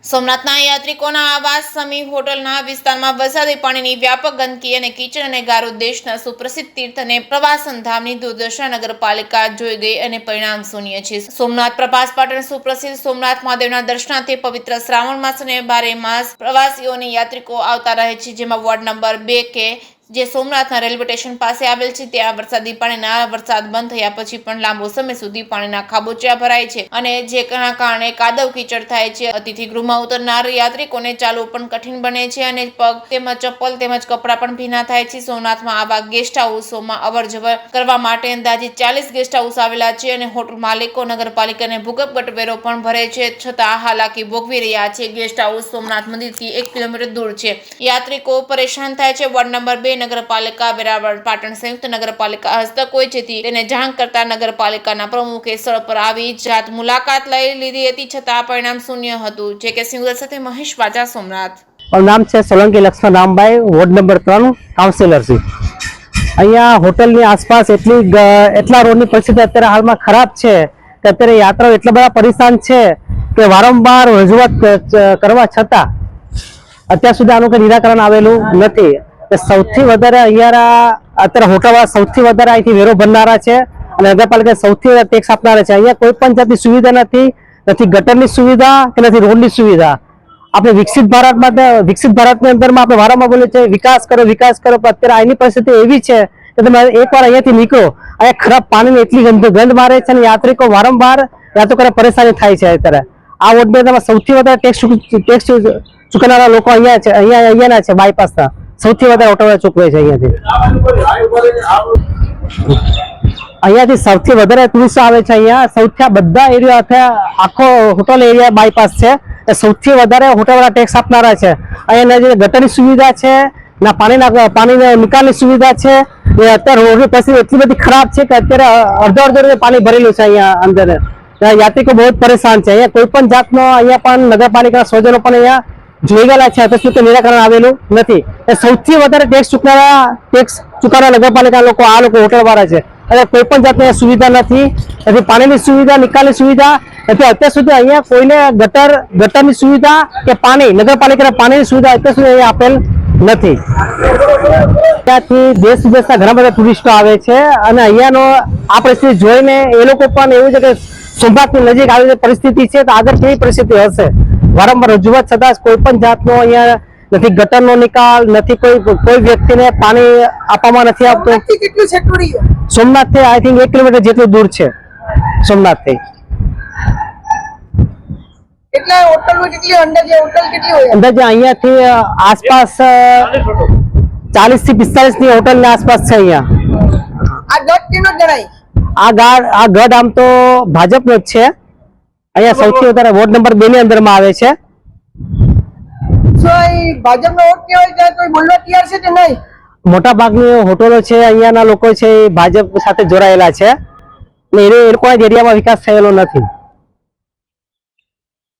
સોમનાથના યાત્રિકોના આવાસ સમી હોટલના વિસ્તારમાં વરસાદી પાણીની વ્યાપક ગંદકી અને કીચડ અને ગારો દેશના સુપ્રસિદ્ધ તીર્થ અને પ્રવાસન ધામની દુર્દશા નગરપાલિકા જોઈ ગઈ અને પરિણામ શૂન્ય છે। સોમનાથ પ્રભાસ પાટણ સુપ્રસિદ્ધ સોમનાથ મહાદેવના દર્શનાર્થે પવિત્ર શ્રાવણ માસ અને 12 માસ પ્રવાસીઓ અને યાત્રિકો આવતા રહે છે, જેમાં વોર્ડ નંબર 2 કે જે સોમનાથના રેલવે સ્ટેશન પાસે આવેલ છે, ત્યાં વરસાદી પાણીના વરસાદ બંધ થયા પછી પણ લાંબો સમય સુધી પાણીના ખાબોચિયા ભરાય છે અને જેના કારણે કાદવ કીચડ થાય છે। અતિથિ ગૃહમાં ઉતરનાર યાત્રિકોને ચાલવું પણ કઠિન બને છે અને પગ તેમજ ચપ્પલ તેમજ કપડાં પણ ભીના થાય છે। સોમનાથમાં આવા ગેસ્ટ હાઉસોમાં અવરજવર કરવા માટે અંદાજિત 40 ગેસ્ટ હાઉસ આવેલા છે અને હોટલ માલિકો નગરપાલિકાને ભૂગર્ભ ગટ વેરો પણ ભરે છે, છતાં હાલાકી ભોગવી રહ્યા છે। ગેસ્ટ હાઉસ સોમનાથ મંદિરથી 1 કિલોમીટર દૂર છે, યાત્રિકો પરેશાન થાય છે। વોર્ડ નંબર 2 નગરપાલિકા વેરાવળ પાટણ સંયુક્ત નગરપાલિકા હસ્તક હોય જેથી તેને જાણ કરતા નગરપાલિકાના પ્રમુખે સ્થળ પર આવી જાત મુલાકાત લઈ લીધી હતી, છતાં પરિણામ શૂન્ય હતું। જે કે સિંગલ સાથે મહેશ વાજા, સોમનાથ। નામ છે Solanki Laxman Rambhai, ward number 3 councillor છે। અહીંયા હોટલની આસપાસ એટલા રોડની પરિસ્થિતિ અત્યારે હાલમાં ખરાબ છે કે અત્યારે યાત્રાઓ એટલા બધા પરેશાન છે કે વારંવાર રજૂઆત કરવા છતાં અત્યાર સુધી આનું કંઈ નિરાકરણ આવેલું નથી। સૌથી વધારે અહીંયા અત્યારે હોટલવાળા સૌથી વધારે અહીંથી વેરો ભરનારા છે અને નગરપાલિકા સૌથી વધારે ટેક્સ આપનારા છે। અહીંયા કોઈ પણ જાતની સુવિધા નથી ગટરની સુવિધા કે નથી રોડની સુવિધા। આપણે વિકસિત ભારતની અંદરમાં આપણે વારંવાર બોલીએ છીએ વિકાસ કરો, પણ અત્યારે અહીંની પરિસ્થિતિ એવી છે કે તમે એકવાર અહીંયાથી નીકળો, અહીંયા ખરાબ પાણીની એટલી ગંધ મારે છે અને યાત્રિકો વારંવાર યાત્રિકોને પરેશાની થાય છે। અત્યારે આ વોર્ડની અંદરમાં સૌથી વધારે ટેક્સ ચૂકવનારા લોકો અહીંયાના છે। બાયપાસના સૌથી વધારે હોટલ ચૂકવે છે। અહીંયાથી સૌથી વધારે ટુરિસ્ટ આવે છે। અહીંયા સૌથી બધા એરિયા આખો હોટલ એરિયા બાયપાસ છે, સૌથી વધારે હોટલવાળા ટેક્સ આપનારા છે। અહીંયા ગટરની સુવિધા છે ના પાણીના નિકાલની સુવિધા છે। અત્યારે રોડની પરિસ્થિતિ એટલી બધી ખરાબ છે કે અત્યારે અડધો પાણી ભરેલું છે અહીંયા અંદર। યાત્રિકો બહુ પરેશાન છે। અહીંયા કોઈ પણ જાતનો અહીંયા પણ નગરપાલિકાના સ્વજનો પણ અહીંયા જોઈ ગયેલા છે, અત્યાર સુધી નિરાકરણ આવેલું નથી। સૌથી વધારે ટેક્સ ચૂકવનારા નગરપાલિકા લોકો આ લોકો હોટલ વાળા છે અને કોઈ પણ જાતની સુવિધા નથી પાણીની સુવિધા, નિકાલની સુવિધા નથી। અત્યાર સુધી અહીંયા કોઈને ગટરની સુવિધા કે નગરપાલિકાના પાણીની સુવિધા અત્યાર સુધી અહીંયા આપેલ નથી। ત્યાંથી દેશ વિદેશના ઘણા બધા ટુરિસ્ટો આવે છે અને અહીંયાનો આ પરિસ્થિતિ જોઈને એ લોકો પણ એવું છે કે સોમનાથની નજીક આવી પરિસ્થિતિ છે તો આગળ કેવી પરિસ્થિતિ હશે। વારંવાર રજૂઆત છતાં કોઈ પણ જાતનો અહીંયા નથી ગટરનો નિકાલ, નથી કોઈ વ્યક્તિને પાણી આપવામાં નથી આવતું। સોમનાથથી આઈ થિંક 1 કિલોમીટર જેટલું દૂર છે સોમનાથથી। અંદાજે અહીંયાથી આસપાસ 40 થી 45 ની હોટલની આસપાસ છે। અહીંયા આ ગઢ આમ તો ભાજપનો જ છે। અહીંયા સૌથી વધારે વોર્ડ નંબર 2 ની અંદરમાં આવે છે। મોટા ભાગની હોટલો છે અહીંયાના લોકો છે ભાજપ સાથે જોડાયેલા છે, એ લોકોના એરિયામાં વિકાસ થયેલો નથી।